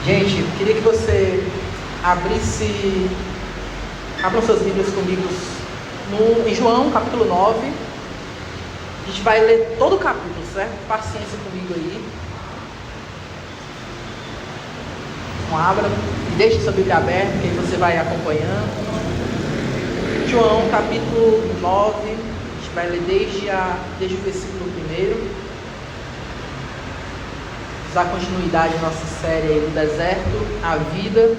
Gente, eu queria que você abram suas Bíblias comigo em João, capítulo 9. A gente vai ler todo o capítulo, certo? Paciência comigo aí. Então abra e deixe sua Bíblia aberta, que aí você vai acompanhando. João, capítulo 9, a gente vai ler desde o versículo 1. Dar continuidade à nossa série aí do deserto, a vida.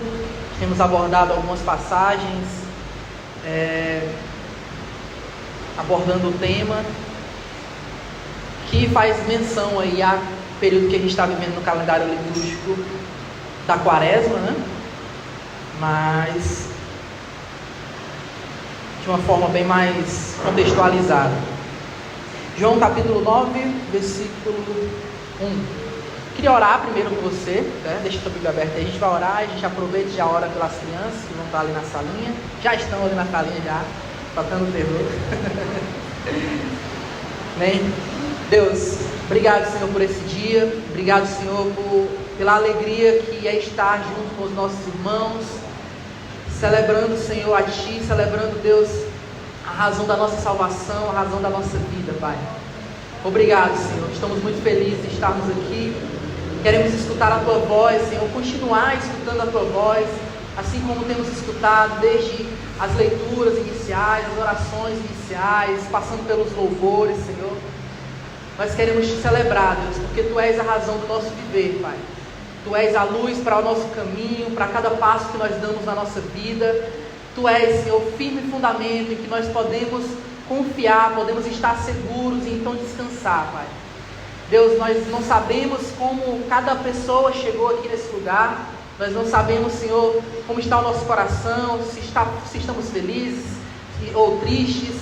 Temos abordado algumas passagens, abordando o tema que faz menção aí ao período que a gente está vivendo no calendário litúrgico da Quaresma, né? Mas de uma forma bem mais contextualizada. João capítulo 9, versículo 1. Queria orar primeiro com você, né? Deixa a sua Bíblia aberta aí, a gente vai orar, a gente aproveita e já ora pelas crianças que vão estar ali na salinha, já estão ali na salinha já, tocando terror. Amém? Deus, obrigado, Senhor, por esse dia, obrigado, Senhor, pela alegria que é estar junto com os nossos irmãos, celebrando, Senhor, a Ti, celebrando, Deus, a razão da nossa salvação, a razão da nossa vida, Pai. Obrigado, Senhor, estamos muito felizes de estarmos aqui. Queremos escutar a Tua voz, Senhor, continuar escutando a Tua voz, assim como temos escutado desde as leituras iniciais, as orações iniciais, passando pelos louvores, Senhor. Nós queremos Te celebrar, Deus, porque Tu és a razão do nosso viver, Pai. Tu és a luz para o nosso caminho, para cada passo que nós damos na nossa vida. Tu és, Senhor, firme fundamento em que nós podemos confiar, podemos estar seguros e então descansar, Pai. Deus, nós não sabemos como cada pessoa chegou aqui nesse lugar, nós não sabemos, Senhor, como está o nosso coração, se estamos felizes ou tristes,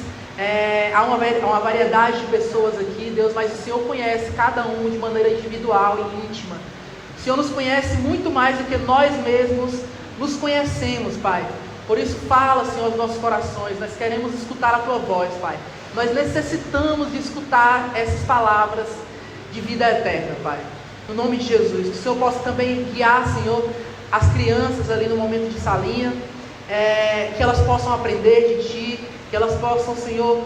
há uma variedade de pessoas aqui, Deus, mas o Senhor conhece cada um de maneira individual e íntima. O Senhor nos conhece muito mais do que nós mesmos nos conhecemos, Pai. Por isso fala, Senhor, aos nossos corações, nós queremos escutar a Tua voz, Pai. Nós necessitamos de escutar essas palavras de vida eterna, Pai. No nome de Jesus, que o Senhor possa também guiar, Senhor, as crianças ali no momento de salinha, que elas possam aprender de Ti, que elas possam, Senhor,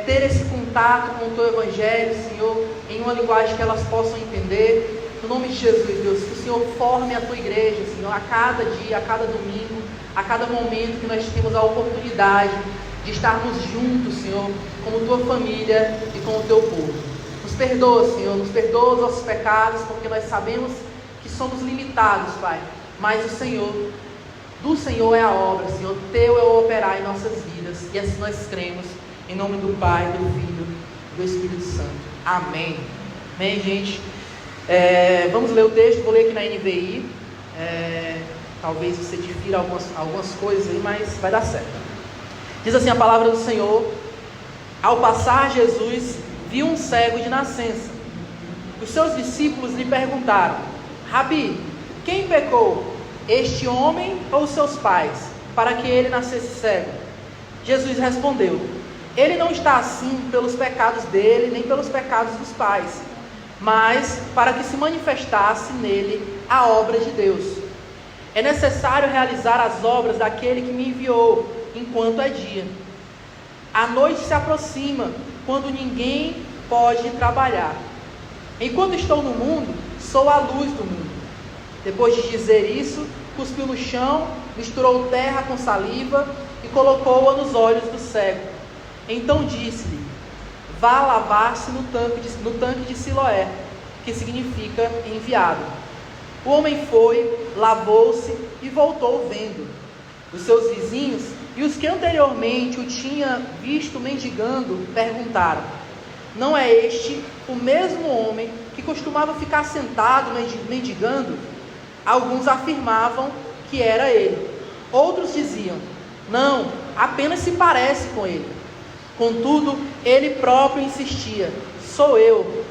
ter esse contato com o Teu Evangelho, Senhor, em uma linguagem que elas possam entender. No nome de Jesus, Deus, que o Senhor forme a Tua igreja, Senhor, a cada dia, a cada domingo, a cada momento que nós temos a oportunidade de estarmos juntos, Senhor, como Tua família e com o Teu povo. Nos perdoa, Senhor, nos perdoa os nossos pecados, porque nós sabemos que somos limitados, Pai, mas do Senhor é a obra, Senhor, Teu é o operar em nossas vidas, e assim nós cremos, em nome do Pai, do Filho e do Espírito Santo. Amém. Amém, gente? Vamos ler o texto, vou ler aqui na NVI, talvez você difira algumas coisas aí, mas vai dar certo. Diz assim a palavra do Senhor: ao passar Jesus viu um cego de nascença. Os seus discípulos lhe perguntaram: Rabi, quem pecou, este homem ou seus pais, para que ele nascesse cego? Jesus respondeu: ele não está assim pelos pecados dele, nem pelos pecados dos pais, mas para que se manifestasse nele a obra de Deus. É necessário realizar as obras daquele que me enviou, enquanto é dia. A noite se aproxima, quando ninguém pode trabalhar. Enquanto estou no mundo, sou a luz do mundo. Depois de dizer isso, cuspiu no chão, misturou terra com saliva e colocou-a nos olhos do cego. Então disse-lhe: vá lavar-se no tanque de Siloé, que significa enviado. O homem foi, lavou-se e voltou vendo. Os seus vizinhos e os que anteriormente o tinham visto mendigando perguntaram: não é este o mesmo homem que costumava ficar sentado mendigando? Alguns afirmavam que era ele. Outros diziam: não, apenas se parece com ele. Contudo, ele próprio insistia: sou eu.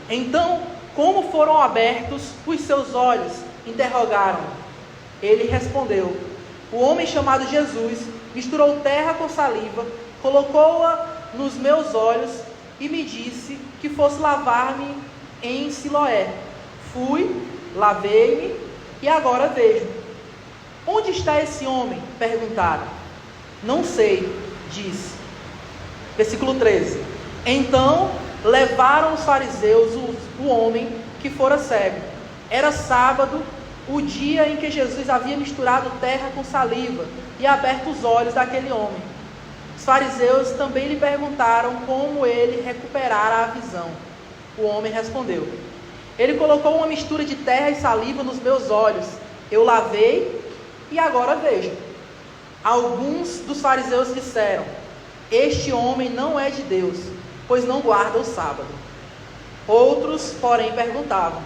Então, como foram abertos os seus olhos? Interrogaram. Ele respondeu: o homem chamado Jesus misturou terra com saliva, colocou-a nos meus olhos e me disse que fosse lavar-me em Siloé. Fui, lavei-me e agora vejo. Onde está esse homem? Perguntaram. Não sei, disse. Versículo 13. Então levaram os fariseus o homem que fora cego. Era sábado, o dia em que Jesus havia misturado terra com saliva e aberto os olhos daquele homem. Os fariseus também lhe perguntaram como ele recuperara a visão. O homem respondeu: ele colocou uma mistura de terra e saliva nos meus olhos. Eu lavei e agora vejo. Alguns dos fariseus disseram: este homem não é de Deus, pois não guarda o sábado. Outros, porém, perguntavam: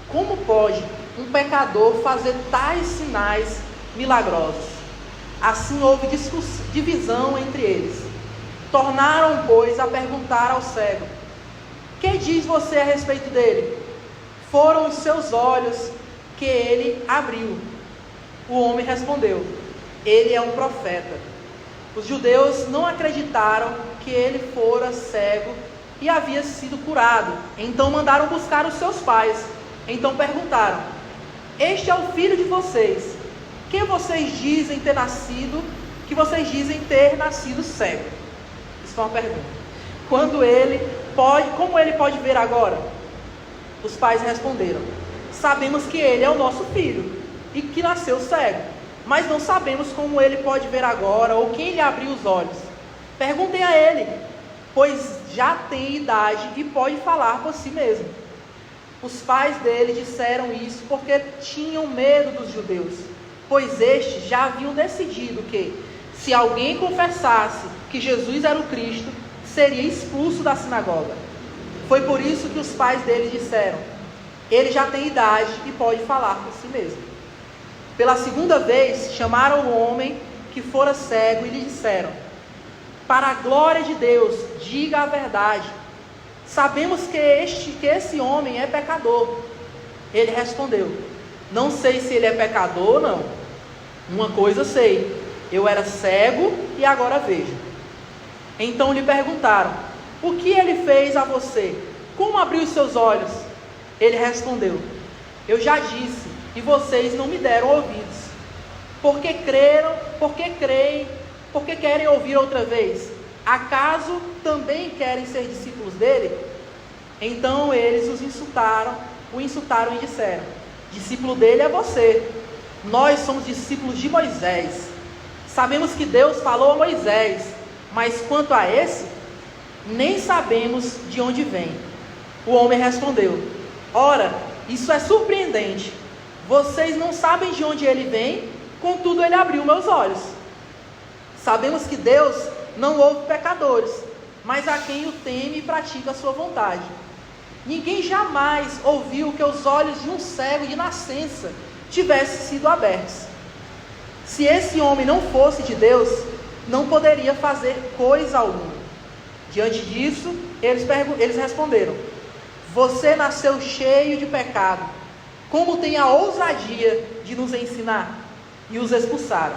como pode um pecador fazer tais sinais milagrosos? Assim houve divisão entre eles. Tornaram, pois, a perguntar ao cego: que diz você a respeito dele? Foram os seus olhos que ele abriu. O homem respondeu: ele é um profeta. Os judeus não acreditaram que ele fora cego e havia sido curado. Então mandaram buscar os seus pais. Então perguntaram: este é o filho de vocês. Que vocês dizem ter nascido cego? Isso foi uma pergunta. Como ele pode ver agora? Os pais responderam: sabemos que ele é o nosso filho e que nasceu cego, mas não sabemos como ele pode ver agora ou quem lhe abriu os olhos. Perguntem a ele, pois já tem idade e pode falar por si mesmo. Os pais dele disseram isso porque tinham medo dos judeus, pois estes já haviam decidido que, se alguém confessasse que Jesus era o Cristo, seria expulso da sinagoga. Foi por isso que os pais dele disseram: ele já tem idade e pode falar por si mesmo. Pela segunda vez, chamaram o homem que fora cego e lhe disseram: para a glória de Deus, diga a verdade. Sabemos que esse homem é pecador. Ele respondeu: não sei se ele é pecador ou não. Uma coisa sei: eu era cego e agora vejo. Então lhe perguntaram: o que ele fez a você? Como abriu os seus olhos? Ele respondeu: eu já disse, e vocês não me deram ouvidos. Por que querem ouvir outra vez? Acaso também querem ser discípulos dele? Então eles o insultaram e disseram: discípulo dele é você. Nós somos discípulos de Moisés. Sabemos que Deus falou a Moisés, mas quanto a esse, nem sabemos de onde vem. O homem respondeu: ora, isso é surpreendente. Vocês não sabem de onde ele vem, contudo ele abriu meus olhos. Sabemos que Deus não ouve pecadores, mas a quem o teme e pratica a sua vontade. Ninguém jamais ouviu que os olhos de um cego de nascença tivessem sido abertos. Se esse homem não fosse de Deus, não poderia fazer coisa alguma. Diante disso, eles responderam: você nasceu cheio de pecado. Como tem a ousadia de nos ensinar? E os expulsaram.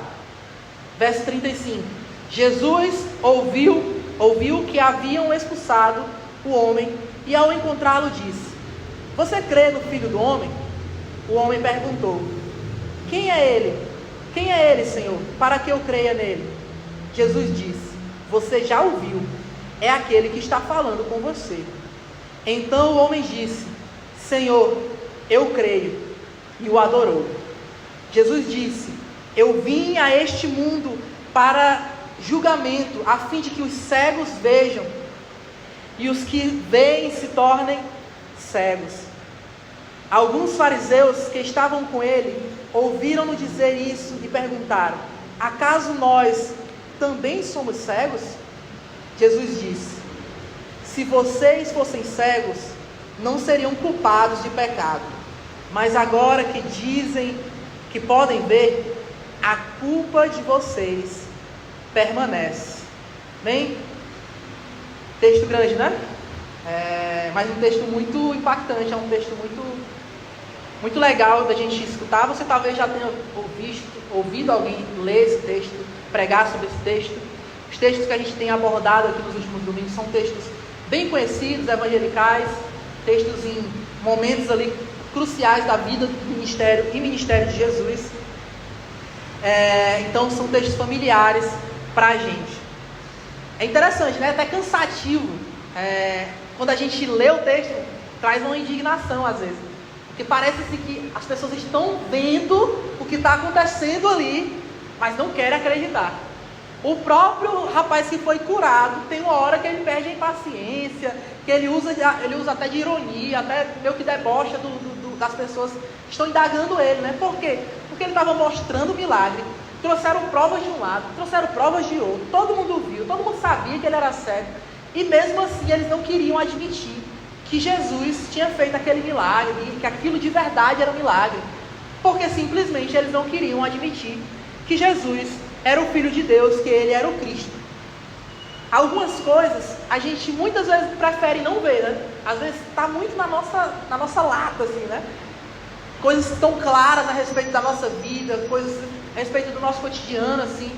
Verso 35. Jesus ouviu que haviam expulsado o homem e ao encontrá-lo disse: você crê no Filho do Homem? O homem perguntou: quem é ele? Quem é ele, Senhor, para que eu creia nele? Jesus disse: você já ouviu, é aquele que está falando com você. Então o homem disse: Senhor, eu creio, e o adorou. Jesus disse: eu vim a este mundo para julgamento, a fim de que os cegos vejam e os que veem se tornem cegos. Alguns fariseus que estavam com ele ouviram-no dizer isso e perguntaram: acaso nós também somos cegos? Jesus disse: se vocês fossem cegos, não seriam culpados de pecado, mas agora que dizem que podem ver, a culpa de vocês permanece. Amém? Texto grande, né? Mas um texto muito impactante, é um texto muito legal da gente escutar. Você talvez já tenha ouvido alguém ler esse texto, pregar sobre esse texto. Os textos que a gente tem abordado aqui nos últimos domingos são textos bem conhecidos, evangelicais, textos em momentos ali cruciais da vida do ministério e ministério de Jesus. Então são textos familiares para a gente. É interessante, né? Até cansativo. Quando a gente lê o texto, traz uma indignação às vezes. Porque parece-se que as pessoas estão vendo o que está acontecendo ali, mas não querem acreditar. O próprio rapaz que foi curado, tem uma hora que ele perde a impaciência, que ele usa até de ironia, até meio que debocha das pessoas que estão indagando ele, né? Por quê? Porque ele estava mostrando o milagre, trouxeram provas de um lado, trouxeram provas de outro, todo mundo viu, todo mundo sabia que ele era cego, e mesmo assim eles não queriam admitir que Jesus tinha feito aquele milagre, e que aquilo de verdade era um milagre, porque simplesmente eles não queriam admitir que Jesus era o Filho de Deus, que ele era o Cristo. Algumas coisas a gente muitas vezes prefere não ver, né? Às vezes está muito na nossa lata, assim, né? Coisas tão claras a respeito da nossa vida, coisas a respeito do nosso cotidiano, assim,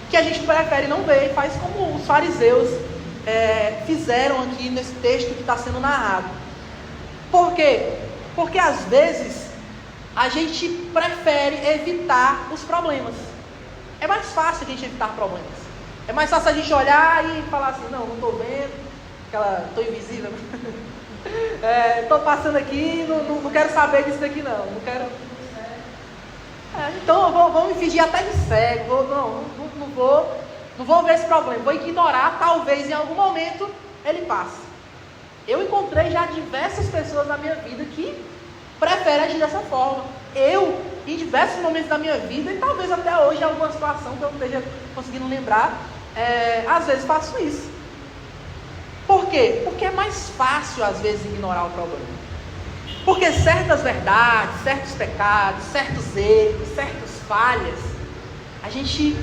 que a gente prefere não ver, e faz como os fariseus fizeram aqui nesse texto que está sendo narrado. Por quê? Porque às vezes a gente prefere evitar os problemas. É mais fácil a gente evitar problemas. É mais fácil a gente olhar e falar assim, não estou vendo, estou invisível. Estou passando aqui, não quero saber disso daqui não quero. Então vou me fingir até de cego, não vou ver esse problema, vou ignorar, talvez em algum momento ele passe. Eu encontrei já diversas pessoas na minha vida que preferem agir dessa forma. Eu, em diversos momentos da minha vida, e talvez até hoje em alguma situação que eu não esteja conseguindo lembrar, às vezes faço isso. Por quê? Porque é mais fácil às vezes ignorar o problema. Porque certas verdades, certos pecados, certos erros, certas falhas, a gente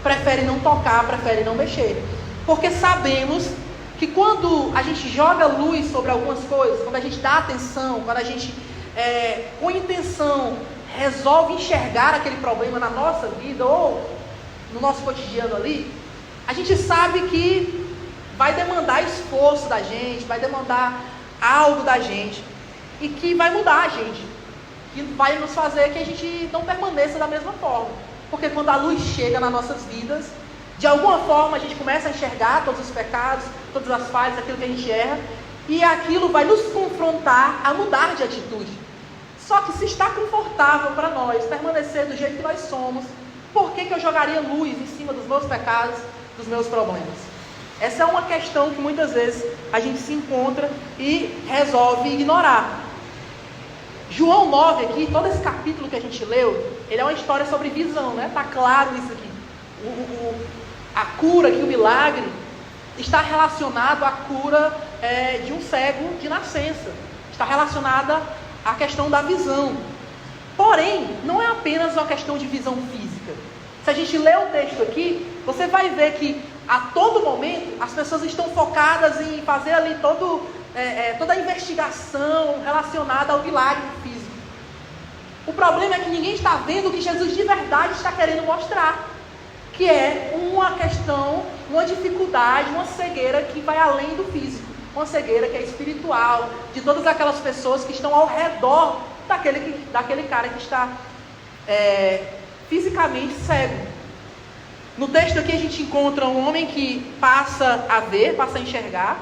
prefere não tocar, prefere não mexer. Porque sabemos que quando a gente joga luz sobre algumas coisas, quando a gente dá atenção, quando a gente com intenção resolve enxergar aquele problema na nossa vida ou no nosso cotidiano ali, a gente sabe que vai demandar esforço da gente, vai demandar algo da gente e que vai mudar a gente, que vai nos fazer que a gente não permaneça da mesma forma. Porque quando a luz chega nas nossas vidas, de alguma forma a gente começa a enxergar todos os pecados, todas as falhas, aquilo que a gente erra, e aquilo vai nos confrontar a mudar de atitude. Só que se está confortável para nós permanecer do jeito que nós somos, por que eu jogaria luz em cima dos meus pecados, dos meus problemas? Essa é uma questão que muitas vezes a gente se encontra e resolve ignorar. João 9 aqui, todo esse capítulo que a gente leu, ele é uma história sobre visão, né? Está claro isso aqui. A cura, que o milagre, está relacionado à cura de um cego de nascença. Está relacionada à questão da visão. Porém, não é apenas uma questão de visão física. Se a gente ler o texto aqui, você vai ver que a todo momento as pessoas estão focadas em fazer ali toda a investigação relacionada ao milagre físico. O problema é que ninguém está vendo o que Jesus de verdade está querendo mostrar, que é uma questão, uma dificuldade, uma cegueira que vai além do físico, uma cegueira que é espiritual, de todas aquelas pessoas que estão ao redor daquele cara que está fisicamente cego. No texto aqui a gente encontra um homem que passa a ver, passa a enxergar,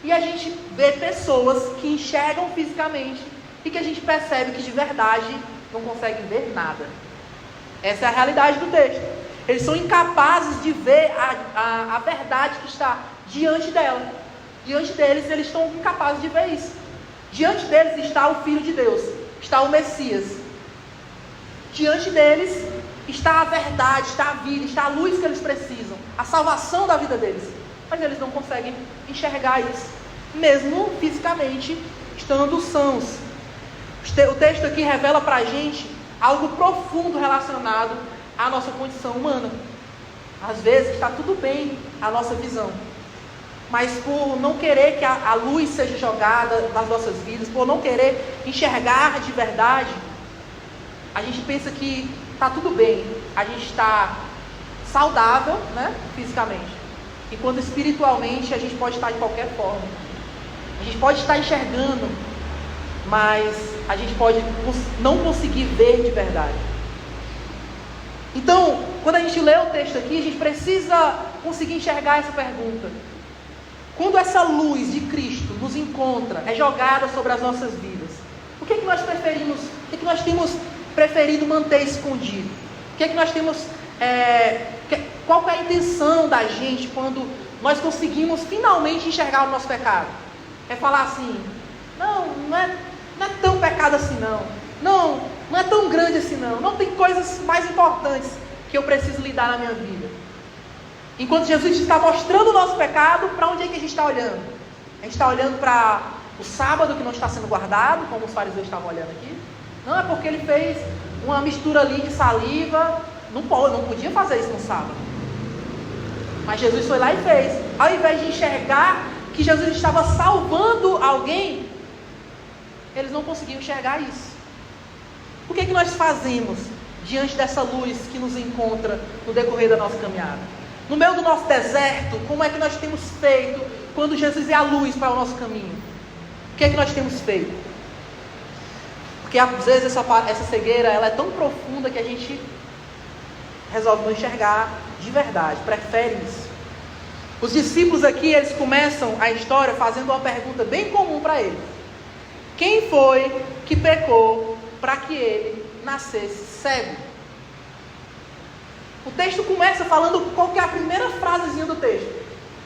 e a gente vê pessoas que enxergam fisicamente e que a gente percebe que de verdade não conseguem ver nada. Essa é a realidade do texto. Eles são incapazes de ver a verdade que está diante dela. Diante deles, eles estão incapazes de ver isso. Diante deles está o Filho de Deus, está o Messias. Diante deles está a verdade, está a vida, está a luz que eles precisam, a salvação da vida deles. Mas eles não conseguem enxergar isso, mesmo fisicamente estando sãos. O texto aqui revela para a gente algo profundo relacionado à nossa condição humana. Às vezes está tudo bem a nossa visão, mas por não querer que a luz seja jogada nas nossas vidas, por não querer enxergar de verdade, a gente pensa que está tudo bem, a gente está saudável, né, fisicamente, enquanto espiritualmente a gente pode estar de qualquer forma. A gente pode estar enxergando mas a gente pode não conseguir ver de verdade. Então, quando a gente lê o texto aqui, a gente precisa conseguir enxergar essa pergunta. Quando essa luz de Cristo nos encontra, é jogada sobre as nossas vidas, o que é que nós preferimos, o que é que nós temos preferido manter escondido? O que é que nós temos, qual é a intenção da gente quando nós conseguimos finalmente enxergar o nosso pecado? É falar assim, não é tão pecado assim não é tão grande assim não tem coisas mais importantes que eu preciso lidar na minha vida. Enquanto Jesus está mostrando o nosso pecado, para onde é que a gente está olhando? A gente está olhando para o sábado que não está sendo guardado, como os fariseus estavam olhando aqui. Não, é porque ele fez uma mistura ali de saliva, não podia fazer isso no sábado. Mas Jesus foi lá e fez. Ao invés de enxergar que Jesus estava salvando alguém, eles não conseguiam enxergar isso. O que é que nós fazemos diante dessa luz que nos encontra no decorrer da nossa caminhada? No meio do nosso deserto, como é que nós temos feito quando Jesus é a luz para o nosso caminho? O que é que nós temos feito? Porque às vezes essa cegueira ela é tão profunda que a gente resolve não enxergar de verdade, prefere isso. Os discípulos aqui, eles começam a história fazendo uma pergunta bem comum para eles. Quem foi que pecou para que ele nascesse cego? O texto começa falando qual que é a primeira frasezinha do texto.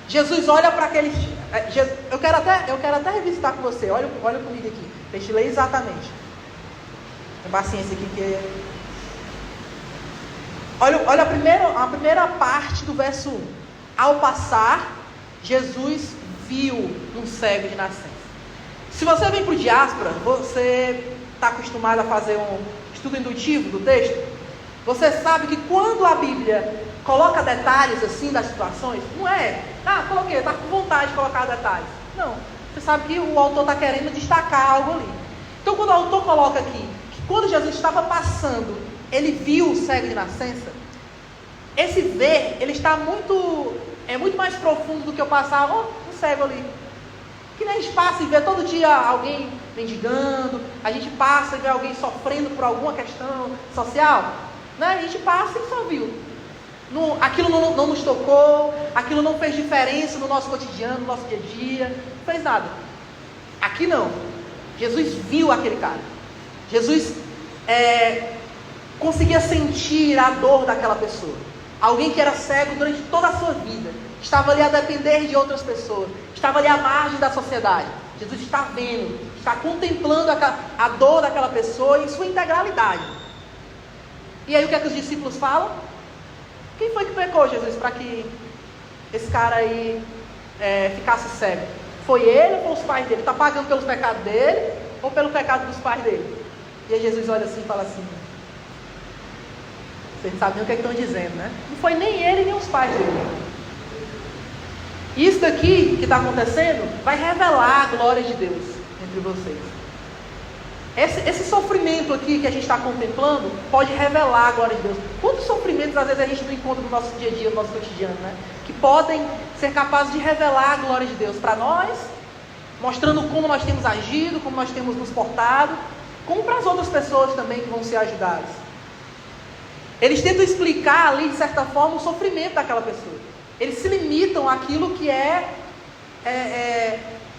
Jesus olha para aqueles... Eu quero até revisitar com você. Olha comigo aqui. Deixa eu ler exatamente. Tem paciência aqui que... Olha a primeira parte do verso 1. Ao passar, Jesus viu um cego de nascença. Se você vem para o Diáspora, você está acostumado a fazer um estudo indutivo do texto. Você sabe que quando a Bíblia coloca detalhes assim das situações, não é, coloquei, está com vontade de colocar detalhes. Não, você sabe que o autor está querendo destacar algo ali. Então quando o autor coloca aqui, que quando Jesus estava passando, ele viu o cego de nascença, esse ver, ele está muito mais profundo do que eu passar, um cego ali. Que nem a gente passa e vê todo dia alguém mendigando, a gente passa e vê alguém sofrendo por alguma questão social, né? A gente passa e só viu. Aquilo não nos tocou, aquilo não fez diferença no nosso cotidiano, no nosso dia a dia, não fez nada. Aqui não. Jesus viu aquele cara. Jesus conseguia sentir a dor daquela pessoa. Alguém que era cego durante toda a sua vida, estava ali a depender de outras pessoas, estava ali à margem da sociedade. Jesus está vendo, está contemplando a dor daquela pessoa em sua integralidade. E aí o que é que os discípulos falam? Quem foi que pecou, Jesus, para que esse cara aí ficasse cego? Foi ele ou foi os pais dele? Está pagando pelos pecados dele ou pelo pecado dos pais dele? E aí Jesus olha assim e fala assim, vocês sabem o que é que estão dizendo, né? Não foi nem ele nem os pais dele. Isso daqui que está acontecendo vai revelar a glória de Deus entre vocês. Esse sofrimento aqui que a gente está contemplando pode revelar a glória de Deus. Quantos sofrimentos às vezes a gente não encontra no nosso dia a dia, no nosso cotidiano, né? Que podem ser capazes de revelar a glória de Deus para nós, mostrando como nós temos agido, como nós temos nos portado, como para as outras pessoas também que vão ser ajudadas. Eles tentam explicar ali, de certa forma, o sofrimento daquela pessoa. Eles se limitam àquilo que é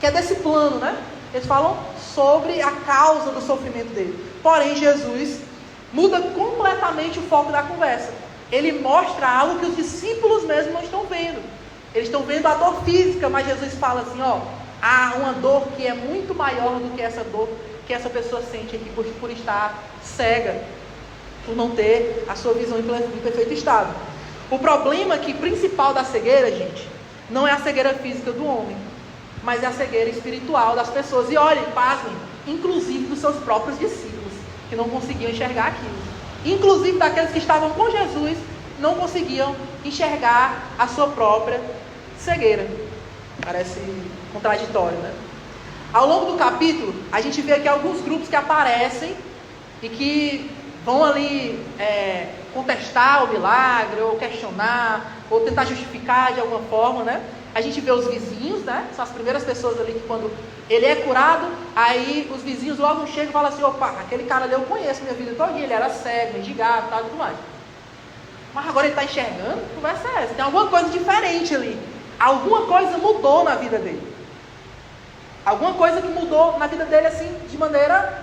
desse plano, né? Eles falam sobre a causa do sofrimento dele. Porém, Jesus muda completamente o foco da conversa. Ele mostra algo que os discípulos mesmo não estão vendo. Eles estão vendo a dor física, mas Jesus fala assim, há uma dor que é muito maior do que essa dor que essa pessoa sente aqui por estar cega, por não ter a sua visão em perfeito estado. O problema aqui principal da cegueira, gente, não é a cegueira física do homem, mas é a cegueira espiritual das pessoas. E olhem, pasmem, inclusive dos seus próprios discípulos, que não conseguiam enxergar aquilo. Inclusive daqueles que estavam com Jesus, não conseguiam enxergar a sua própria cegueira. Parece contraditório, né? Ao longo do capítulo, a gente vê aqui alguns grupos que aparecem e que vão ali contestar o milagre, ou questionar, ou tentar justificar de alguma forma, né? a gente vê os vizinhos, né? São as primeiras pessoas ali que quando ele é curado, aí os vizinhos logo chegam e falam assim, opa, aquele cara ali eu conheço minha vida toda, ele era cego, mendigado, tal, tudo mais. Mas agora ele está enxergando? Conversa é essa? Tem alguma coisa diferente ali. Alguma coisa mudou na vida dele. Alguma coisa que mudou na vida dele assim, de maneira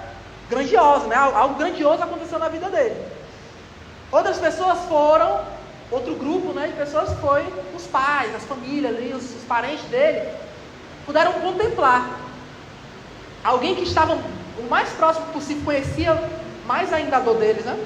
grandiosa, né? Algo grandioso aconteceu na vida dele. Outras pessoas foram, outro grupo, né, de pessoas foi os pais, as famílias ali, os parentes dele, puderam contemplar. Alguém que estava o mais próximo possível, conhecia mais ainda a dor deles, né?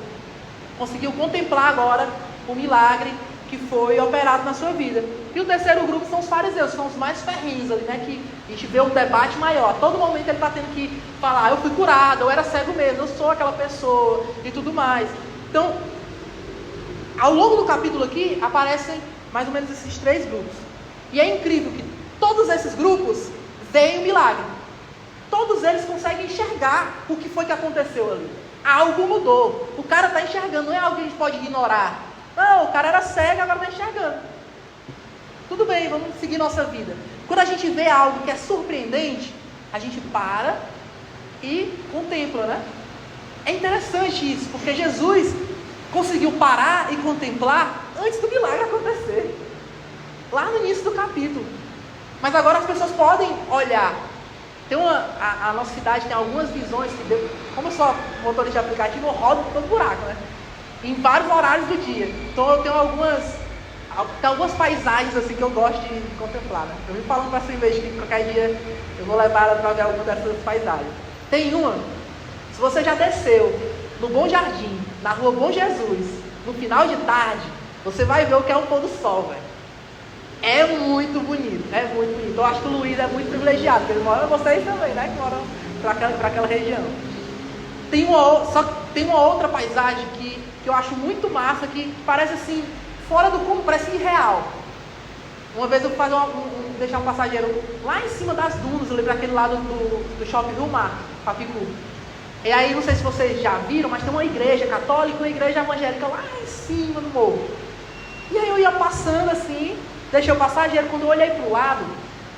Conseguiu contemplar agora o milagre que foi operado na sua vida. E o terceiro grupo são os fariseus, são os mais ferrinhos ali, né? Que a gente vê um debate maior. A todo momento ele está tendo que falar, eu fui curado, eu era cego mesmo, eu sou aquela pessoa e tudo mais. Então, ao longo do capítulo aqui, aparecem mais ou menos esses três grupos. E é incrível que todos esses grupos veem o milagre. Todos eles conseguem enxergar o que foi que aconteceu ali. Algo mudou. O cara está enxergando, não é algo que a gente pode ignorar. Não, o cara era cego, agora está enxergando. Tudo bem, vamos seguir nossa vida. Quando a gente vê algo que é surpreendente, a gente para e contempla, né? É interessante isso, porque Jesus conseguiu parar e contemplar antes do milagre acontecer. Lá no início do capítulo. Mas agora as pessoas podem olhar. A nossa cidade tem algumas visões que deu. Como eu sou motorista de aplicativo, eu rodo todo buraco, né? Em vários horários do dia. Então eu tenho algumas paisagens assim que eu gosto de contemplar, né? Eu vim falando para a cerveja que qualquer dia eu vou levar ela para ver alguma dessas paisagens. Tem uma, se você já desceu no Bom Jardim, na rua Bom Jesus, no final de tarde, você vai ver o que é um pôr do sol, velho. É muito bonito, é muito bonito. Eu acho que o Luiz é muito privilegiado, porque ele mora, vocês também, né? Que moram para aquela região. Tem uma outra paisagem que eu acho muito massa, que parece assim, fora do comum, parece irreal. Uma vez eu fui deixar um passageiro lá em cima das dunas, ali para aquele lado do shopping do Mar, Papicu. E aí, não sei se vocês já viram, mas tem uma igreja católica e uma igreja evangélica lá em cima do morro. E aí eu ia passando assim, deixei o passageiro, quando eu olhei para o lado,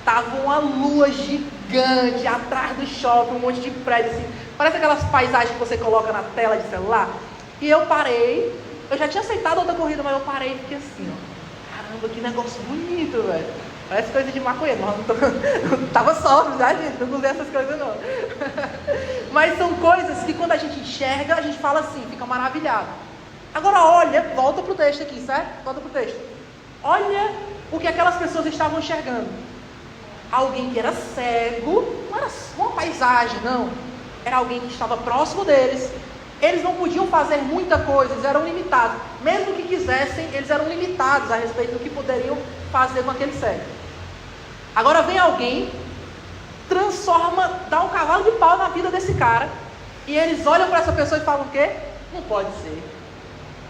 tava uma lua gigante atrás do shopping, um monte de prédio assim. Parece aquelas paisagens que você coloca na tela de celular. E eu parei, eu já tinha aceitado outra corrida, mas eu parei e fiquei assim, ó. Caramba, que negócio bonito, velho. Parece coisa de maconheiro, não tava sóbrio, já, gente, não usei essas coisas não. Mas são coisas que quando a gente enxerga, a gente fala assim, fica maravilhado. Agora olha, volta pro texto aqui, certo? Volta pro texto. Olha o que aquelas pessoas estavam enxergando. Alguém que era cego, não era uma paisagem, não. Era alguém que estava próximo deles. Eles não podiam fazer muita coisa, eles eram limitados. Mesmo que quisessem, eles eram limitados a respeito do que poderiam fazer com aquele cego. Agora vem alguém, transforma, dá um cavalo de pau na vida desse cara, e eles olham para essa pessoa e falam o quê? Não pode ser.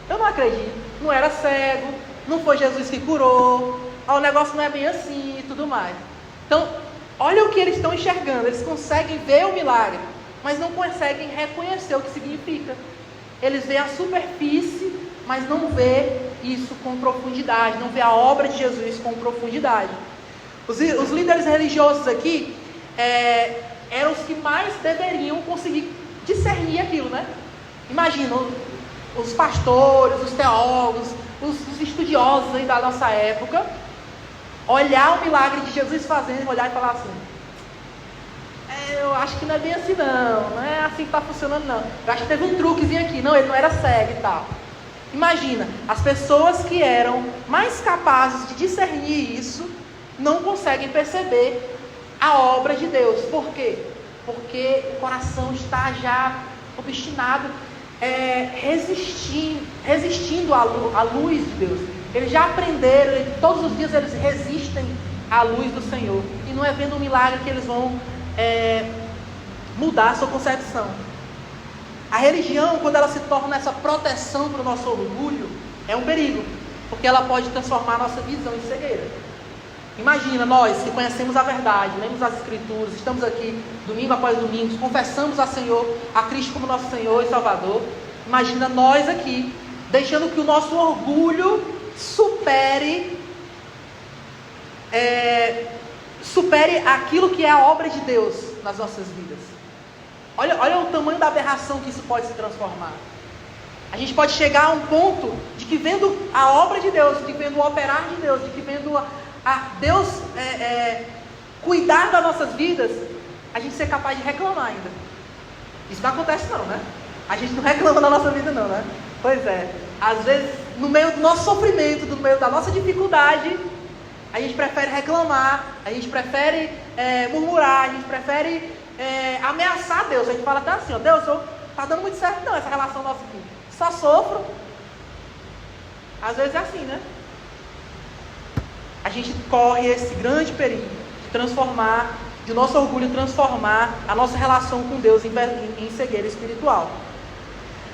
Eu não acredito. Não era cego, não foi Jesus que curou, o negócio não é bem assim e tudo mais. Então, olha o que eles estão enxergando. Eles conseguem ver o milagre, mas não conseguem reconhecer o que significa. Eles veem a superfície, mas não vê isso com profundidade, não vê a obra de Jesus com profundidade. Os líderes religiosos aqui eram os que mais deveriam conseguir discernir aquilo, né? Imagina, os pastores, os teólogos, os estudiosos aí da nossa época, olhar o milagre de Jesus fazendo, olhar e falar assim, eu acho que não é bem assim não é assim que está funcionando não, eu acho que teve um truquezinho aqui, não, ele não era cego e tal. Imagina, as pessoas que eram mais capazes de discernir isso, não conseguem perceber a obra de Deus. Por quê? Porque o coração está já obstinado, resistindo à luz de Deus. Eles já aprenderam, todos os dias eles resistem à luz do Senhor. E não é vendo um milagre que eles vão mudar a sua concepção. A religião, quando ela se torna essa proteção para o nosso orgulho, é um perigo, porque ela pode transformar a nossa visão em cegueira. Imagina nós que conhecemos a verdade, lemos as Escrituras, estamos aqui domingo após domingo, confessamos a Cristo como nosso Senhor e Salvador. Imagina nós aqui, deixando que o nosso orgulho supere supere aquilo que é a obra de Deus nas nossas vidas. Olha o tamanho da aberração que isso pode se transformar. A gente pode chegar a um ponto de que vendo a obra de Deus, de que vendo o operar de Deus, de que vendo a Deus cuidar das nossas vidas, a gente ser capaz de reclamar ainda. Isso não acontece não, né? A gente não reclama da nossa vida não, né? Pois é. Às vezes, no meio do nosso sofrimento, no meio da nossa dificuldade, a gente prefere reclamar, a gente prefere murmurar, a gente prefere ameaçar Deus. A gente fala até assim, ó, Deus, tá dando muito certo não essa relação nossa aqui. Só sofro. Às vezes é assim, né? A gente corre esse grande perigo de transformar, de nosso orgulho transformar a nossa relação com Deus em cegueira espiritual.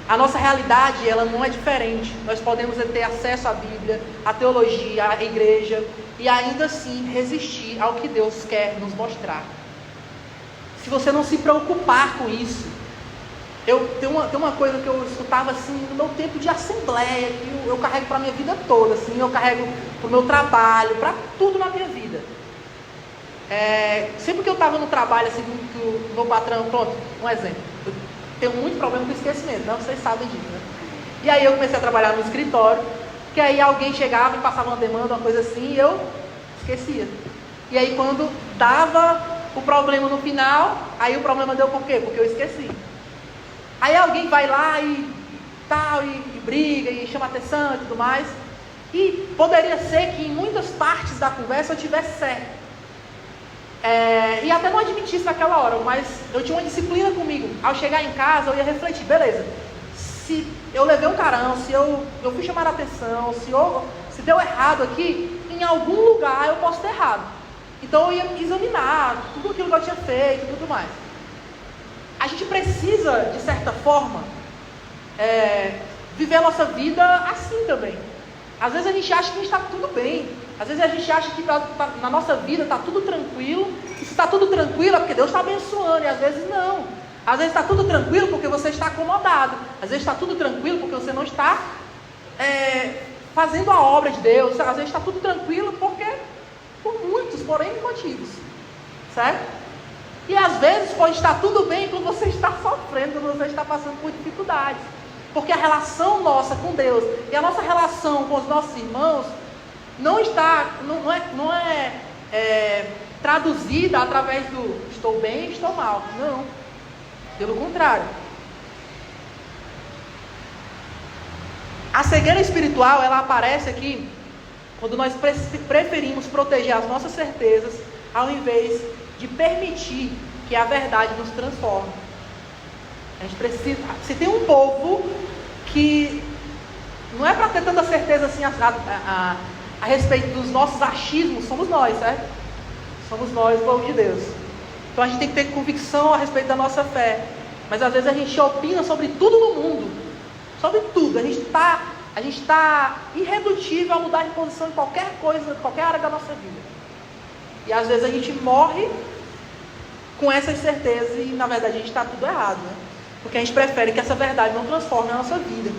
A nossa realidade, ela não é diferente. Nós podemos ter acesso à Bíblia, à teologia, à igreja, e ainda assim resistir ao que Deus quer nos mostrar. Se você não se preocupar com isso, tem uma coisa que eu escutava assim no meu tempo de assembleia, que eu carrego para a minha vida toda, assim, eu carrego para o meu trabalho, para tudo na minha vida. Sempre que eu estava no trabalho, assim, que o meu patrão, pronto, um exemplo, eu tenho muito problema com esquecimento, não? Vocês sabem disso, né? E aí eu comecei a trabalhar no escritório, que aí alguém chegava e passava uma demanda, uma coisa assim, e eu esquecia. E aí quando dava o problema no final, aí o problema deu por quê? Porque eu esqueci. Aí alguém vai lá e tal, e briga, e chama atenção e tudo mais. E poderia ser que em muitas partes da conversa eu tivesse certo. E até não admiti isso naquela hora, mas eu tinha uma disciplina comigo. Ao chegar em casa, eu ia refletir, beleza, se eu levei um carão, se eu fui chamar a atenção, se deu errado aqui, em algum lugar eu posso ter errado. Então eu ia examinar tudo aquilo que eu tinha feito e tudo mais. A gente precisa, de certa forma, viver a nossa vida assim também. Às vezes a gente acha que está tudo bem. Às vezes a gente acha que na nossa vida está tudo tranquilo. E se está tudo tranquilo é porque Deus está abençoando. E às vezes não. Às vezes está tudo tranquilo porque você está acomodado. Às vezes está tudo tranquilo porque você não está fazendo a obra de Deus. Às vezes está tudo tranquilo por muitos, por N motivos. Certo? E às vezes pode estar tudo bem quando você está sofrendo, quando você está passando por dificuldades. Porque a relação nossa com Deus e a nossa relação com os nossos irmãos não é traduzida através do estou bem e estou mal. Não. Pelo contrário. A cegueira espiritual, ela aparece aqui quando nós preferimos proteger as nossas certezas ao invés de permitir que a verdade nos transforme. A gente precisa. Se tem um povo que não é para ter tanta certeza assim a respeito dos nossos achismos, somos nós, certo? Somos nós, o povo de Deus. Então a gente tem que ter convicção a respeito da nossa fé. Mas às vezes a gente opina sobre tudo no mundo. Sobre tudo. A gente está irredutível a mudar de posição em qualquer coisa, qualquer área da nossa vida. E às vezes a gente morre com essas certezas e na verdade a gente está tudo errado, né? Porque a gente prefere que essa verdade não transforme a nossa vida.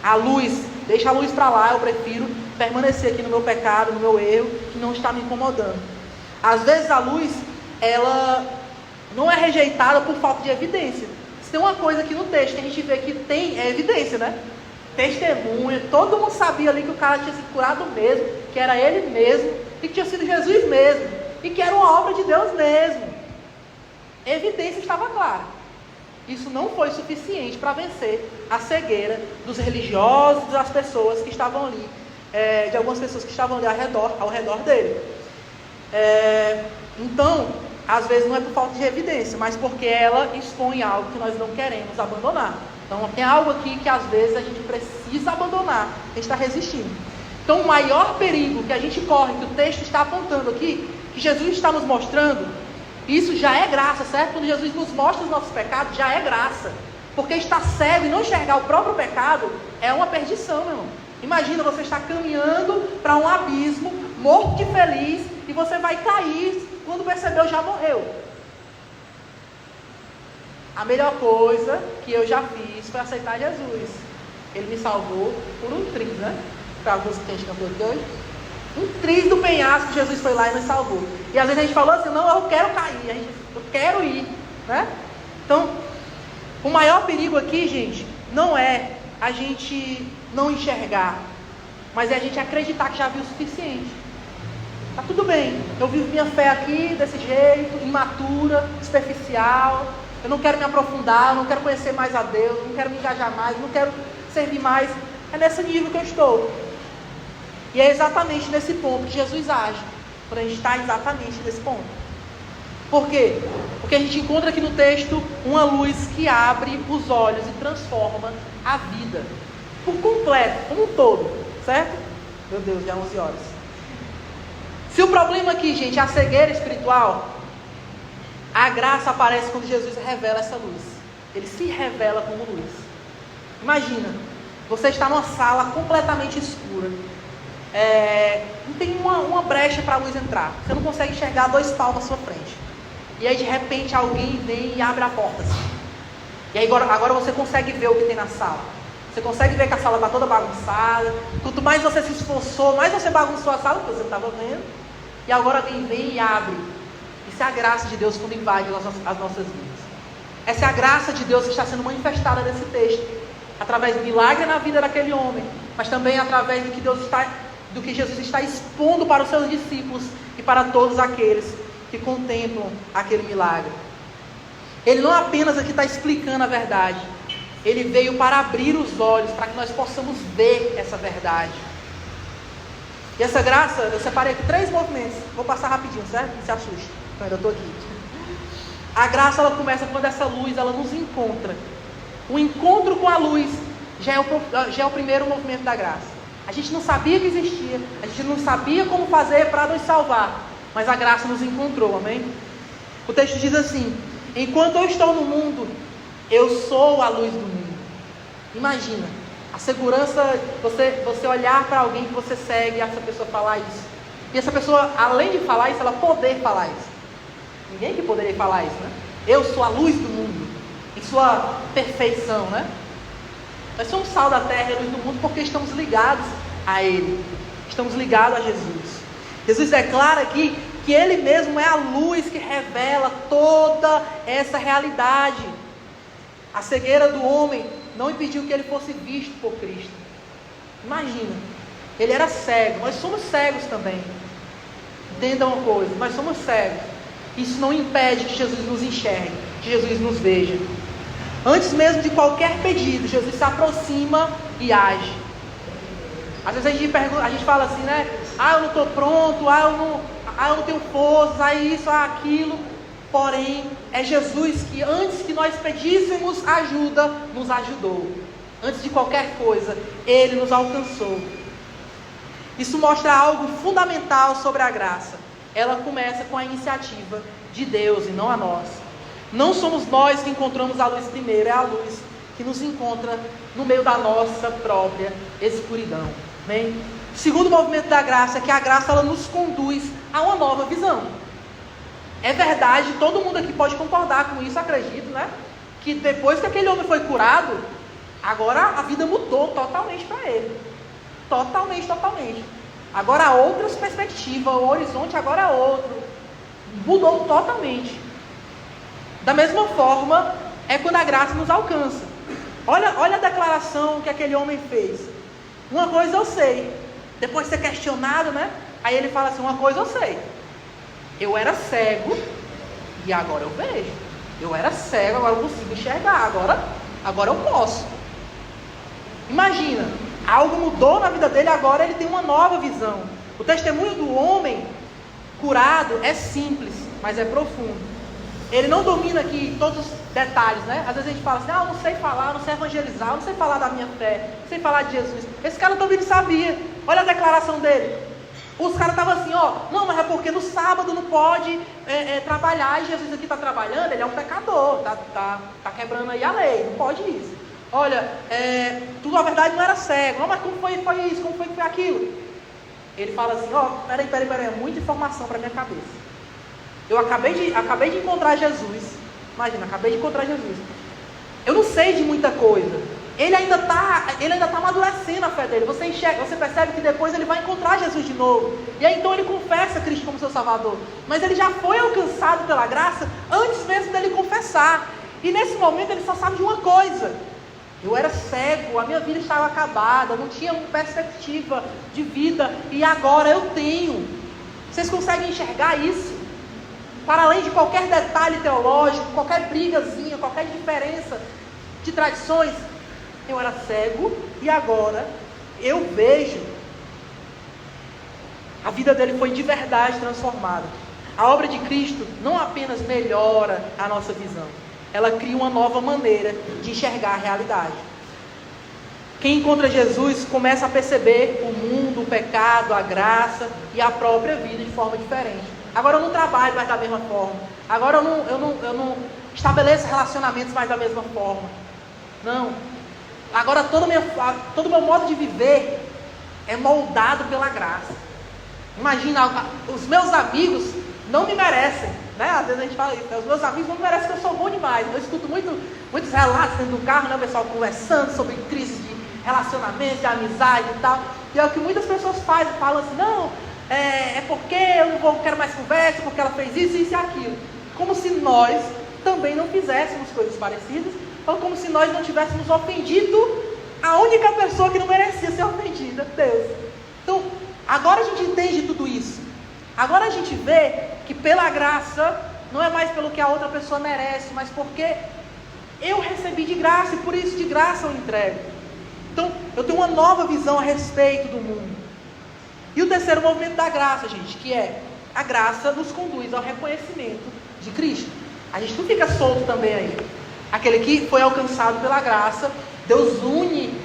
A luz, deixa a luz para lá, eu prefiro permanecer aqui no meu pecado, no meu erro, que não está me incomodando. Às vezes a luz, ela não é rejeitada por falta de evidência. Se tem uma coisa aqui no texto que a gente vê que tem, é evidência, né? Testemunha, todo mundo sabia ali que o cara tinha sido curado mesmo, que era ele mesmo, e que tinha sido Jesus mesmo, e que era uma obra de Deus mesmo. A evidência estava clara. Isso não foi suficiente para vencer a cegueira dos religiosos, das pessoas que estavam ali, de algumas pessoas que estavam ali ao redor dele. Então, às vezes não é por falta de evidência, mas porque ela expõe algo que nós não queremos abandonar. Então tem algo aqui que às vezes a gente precisa abandonar, a gente está resistindo. Então o maior perigo que a gente corre, que o texto está apontando aqui, que Jesus está nos mostrando, isso já é graça, certo? Quando Jesus nos mostra os nossos pecados, já é graça. Porque estar cego e não enxergar o próprio pecado é uma perdição, meu irmão. Imagina você estar caminhando para um abismo, morto de feliz, e você vai cair, quando percebeu já morreu. A melhor coisa que eu já fiz foi aceitar Jesus. Ele me salvou por um triz, né? Para a música que a gente cantou aqui hoje. Um triz do penhasco, Jesus foi lá e nos salvou. E às vezes a gente falou assim, não, eu quero cair, eu quero ir, né? Então, o maior perigo aqui, gente, não é a gente não enxergar, mas é a gente acreditar que já viu o suficiente. Tá tudo bem, eu vivo minha fé aqui desse jeito, imatura, superficial, eu não quero me aprofundar, eu não quero conhecer mais a Deus, eu não quero me engajar mais, eu não quero servir mais. É nesse nível que eu estou. E é exatamente nesse ponto que Jesus age, quando a gente está exatamente nesse ponto. Por quê? Porque a gente encontra aqui no texto uma luz que abre os olhos e transforma a vida por completo, como um todo, certo? Meu Deus, já 11 horas. Se o problema aqui, gente, é a cegueira espiritual, a graça aparece quando Jesus revela essa luz. Ele se revela como luz. Imagina, você está numa sala completamente escura. Não tem uma brecha para a luz entrar. Você não consegue enxergar 2 palmos à sua frente. E aí de repente alguém vem e abre a porta assim. E aí agora você consegue ver o que tem na sala. Você consegue ver que a sala está toda bagunçada. Quanto mais você se esforçou, mais você bagunçou a sala, porque você não estava vendo. E agora alguém vem e abre. Isso é a graça de Deus quando invade as nossas vidas. Essa é a graça de Deus que está sendo manifestada nesse texto. Através do milagre na vida daquele homem. Mas também através do que Jesus está expondo para os seus discípulos e para todos aqueles que contemplam aquele milagre. Ele não apenas aqui está explicando a verdade, ele veio para abrir os olhos, para que nós possamos ver essa verdade. E essa graça, eu separei aqui 3 movimentos, vou passar rapidinho, certo? Não se assuste, eu ainda estou aqui. A graça, ela começa quando essa luz, ela nos encontra. O encontro com a luz já é o primeiro movimento da graça. A gente não sabia que existia, a gente não sabia como fazer para nos salvar, mas a graça nos encontrou, amém? O texto diz assim: enquanto eu estou no mundo, eu sou a luz do mundo. Imagina, a segurança, você olhar para alguém que você segue e essa pessoa falar isso. E essa pessoa, além de falar isso, ela poder falar isso. Ninguém que poderia falar isso, né? Eu sou a luz do mundo, em sua perfeição, né? Nós somos sal da terra e luz do mundo porque estamos ligados a Ele. Estamos ligados a Jesus. Jesus declara aqui que Ele mesmo é a luz que revela toda essa realidade. A cegueira do homem não impediu que ele fosse visto por Cristo. Imagina, ele era cego, nós somos cegos também. Entenda uma coisa, nós somos cegos. Isso não impede que Jesus nos enxergue, que Jesus nos veja. Antes mesmo de qualquer pedido, Jesus se aproxima e age. Às vezes a gente fala assim, né? Eu não estou pronto, eu não tenho força, isso, aquilo. Porém, é Jesus que antes que nós pedíssemos ajuda, nos ajudou. Antes de qualquer coisa, Ele nos alcançou. Isso mostra algo fundamental sobre a graça. Ela começa com a iniciativa de Deus e não a nossa. Não somos nós que encontramos a luz primeiro, é a luz que nos encontra no meio da nossa própria escuridão. Amém? O segundo movimento da graça é que a graça, ela nos conduz a uma nova visão. É verdade, todo mundo aqui pode concordar com isso, acredito, né? Que depois que aquele homem foi curado, agora a vida mudou totalmente para ele. Totalmente. Agora há outras perspectivas, o horizonte agora é outro. Mudou totalmente. Da mesma forma, é quando a graça nos alcança. Olha a declaração que aquele homem fez. Uma coisa eu sei. Depois de ser questionado, né? Aí ele fala assim, uma coisa eu sei. Eu era cego e agora eu vejo. Eu era cego, agora eu consigo enxergar. Agora eu posso. Imagina, algo mudou na vida dele, agora ele tem uma nova visão. O testemunho do homem curado é simples, mas é profundo. Ele não domina aqui todos os detalhes, né? Às vezes a gente fala assim, eu não sei falar, eu não sei evangelizar, eu não sei falar da minha fé, não sei falar de Jesus. Esse cara também não sabia. Olha a declaração dele. Os caras estavam assim, não, mas é porque no sábado não pode trabalhar, e Jesus aqui está trabalhando, ele é um pecador, tá quebrando aí a lei, não pode isso. Olha, tu na verdade não era cego, não, mas como foi isso, como foi aquilo? Ele fala assim, peraí, é muita informação para minha cabeça. Eu acabei de encontrar Jesus. Imagina, acabei de encontrar Jesus. Eu não sei de muita coisa, ele ainda está amadurecendo a fé dele. Você enxerga, você percebe que depois ele vai encontrar Jesus de novo. E aí então ele confessa Cristo como seu Salvador. Mas ele já foi alcançado pela graça antes mesmo dele confessar. E nesse momento ele só sabe de uma coisa: eu era cego, a minha vida estava acabada, não tinha perspectiva de vida, e agora eu tenho. Vocês conseguem enxergar isso? Para além de qualquer detalhe teológico, qualquer brigazinha, qualquer diferença de tradições, eu era cego e agora eu vejo. A vida dele foi de verdade transformada. A obra de Cristo não apenas melhora a nossa visão, ela cria uma nova maneira de enxergar a realidade. Quem encontra Jesus começa a perceber o mundo, o pecado, a graça e a própria vida de forma diferente. Agora eu não trabalho mais da mesma forma. Agora eu não estabeleço relacionamentos mais da mesma forma. Não. Agora todo o meu modo de viver é moldado pela graça. Imagina, os meus amigos não me merecem, né? Às vezes a gente fala isso, os meus amigos não me merecem, porque eu sou bom demais. Eu escuto muitos relatos dentro do carro, né? O pessoal conversando sobre crises de relacionamento, de amizade e tal. E é o que muitas pessoas fazem, falam assim: não, é porque eu não quero mais conversa, porque ela fez isso e aquilo. Como se nós também não fizéssemos coisas parecidas, ou como se nós não tivéssemos ofendido a única pessoa que não merecia ser ofendida, Deus. Então, agora a gente entende tudo isso. Agora a gente vê que pela graça, não é mais pelo que a outra pessoa merece, mas porque eu recebi de graça, e por isso de graça eu entrego. Então, eu tenho uma nova visão a respeito do mundo. E o terceiro movimento da graça, gente, que é: a graça nos conduz ao reconhecimento de Cristo. A gente não fica solto também aí. Aquele que foi alcançado pela graça, Deus une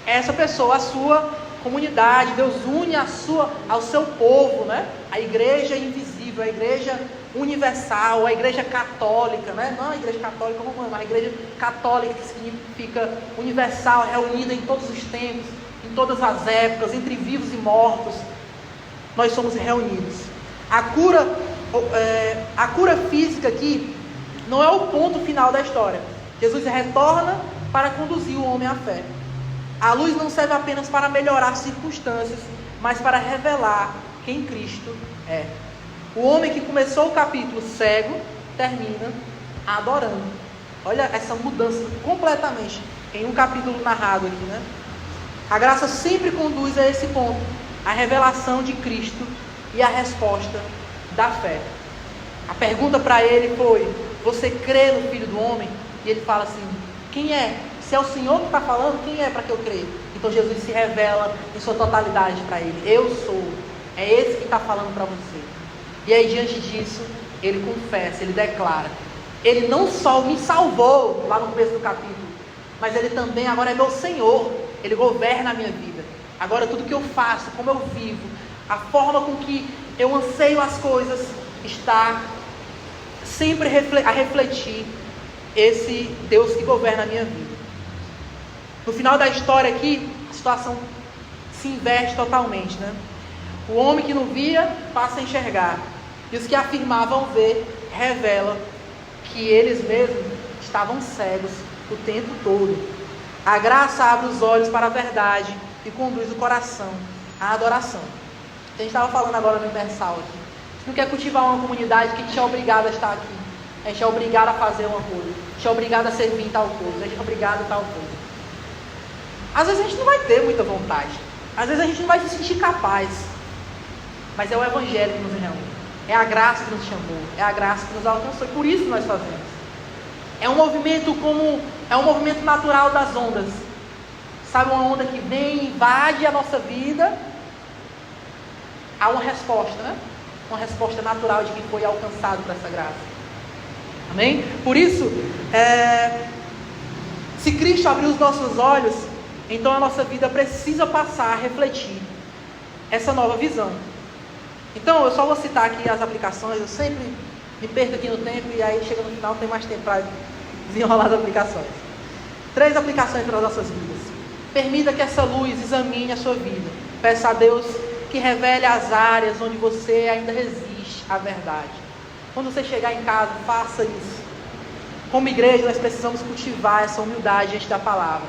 essa pessoa à sua comunidade, Deus une ao seu povo, né? A igreja invisível, a igreja universal, a igreja católica, né? Não a igreja católica romana, mas a igreja católica, que significa universal, reunida em todos os tempos, em todas as épocas, entre vivos e mortos. Nós somos reunidos. A cura física aqui não é o ponto final da história. Jesus retorna para conduzir o homem à fé. A luz não serve apenas para melhorar circunstâncias, mas para revelar quem Cristo é. O homem que começou o capítulo cego, termina adorando. Olha essa mudança completamente em um capítulo narrado aqui, né? A graça sempre conduz a esse ponto, a revelação de Cristo e a resposta da fé. A pergunta para ele foi: você crê no Filho do Homem? E ele fala assim: quem é? Se é o Senhor que está falando, quem é para que eu creia? Então Jesus se revela em sua totalidade para ele: eu sou, é esse que está falando para você. E aí, diante disso, ele confessa, ele declara: ele não só me salvou, lá no começo do capítulo, mas ele também agora é meu Senhor, ele governa a minha vida. Agora tudo que eu faço, como eu vivo, a forma com que eu anseio as coisas, está sempre a refletir esse Deus que governa a minha vida. No final da história aqui, a situação se inverte totalmente, né? O homem que não via passa a enxergar, e os que afirmavam ver revelam que eles mesmos estavam cegos o tempo todo. A graça abre os olhos para a verdade e conduz o coração à adoração. A gente estava falando agora no Universal aqui. A gente não quer cultivar uma comunidade que a gente é obrigado a estar aqui. A gente é obrigado a fazer uma coisa. A gente é obrigado a servir em tal coisa. A gente é obrigado a tal coisa. Às vezes a gente não vai ter muita vontade. Às vezes a gente não vai se sentir capaz. Mas é o Evangelho que nos reúne. É a graça que nos chamou. É a graça que nos alcançou. E por isso nós fazemos. É um movimento natural das ondas. Sabe, uma onda que vem, invade a nossa vida. Há uma resposta, né? Uma resposta natural de quem foi alcançado por essa graça. Amém? Por isso, se Cristo abrir os nossos olhos, então a nossa vida precisa passar a refletir essa nova visão. Então, eu só vou citar aqui as aplicações. Eu sempre me perco aqui no tempo e aí chega no final não tem mais tempo para desenrolar as aplicações. 3 aplicações para as nossas vidas. Permita que essa luz examine a sua vida. Peça a Deus que revele as áreas onde você ainda resiste à verdade. Quando você chegar em casa, faça isso. Como igreja, nós precisamos cultivar essa humildade diante da palavra.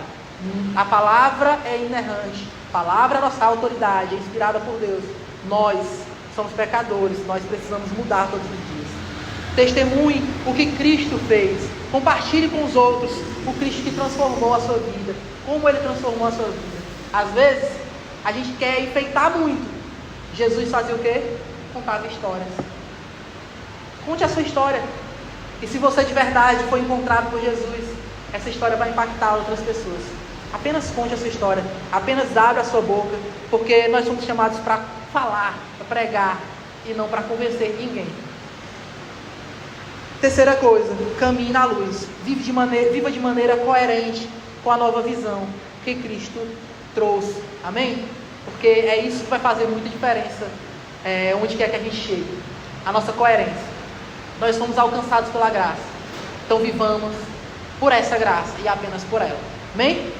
A palavra é inerrante. A palavra é nossa autoridade, é inspirada por Deus. Nós somos pecadores, nós precisamos mudar todos os dias. Testemunhe o que Cristo fez. Compartilhe com os outros o Cristo que transformou a sua vida. Como Ele transformou a sua vida. Às vezes, a gente quer enfeitar muito. Jesus fazia o quê? Contava histórias. Conte a sua história. E se você de verdade foi encontrado por Jesus, essa história vai impactar outras pessoas. Apenas conte a sua história. Apenas abra a sua boca. Porque nós somos chamados para falar, para pregar e não para convencer ninguém. Terceira coisa, caminhe na luz. Viva de maneira coerente com a nova visão que Cristo trouxe. Amém? Porque é isso que vai fazer muita diferença onde quer que a gente chegue. A nossa coerência. Nós somos alcançados pela graça. Então vivamos por essa graça e apenas por ela. Amém?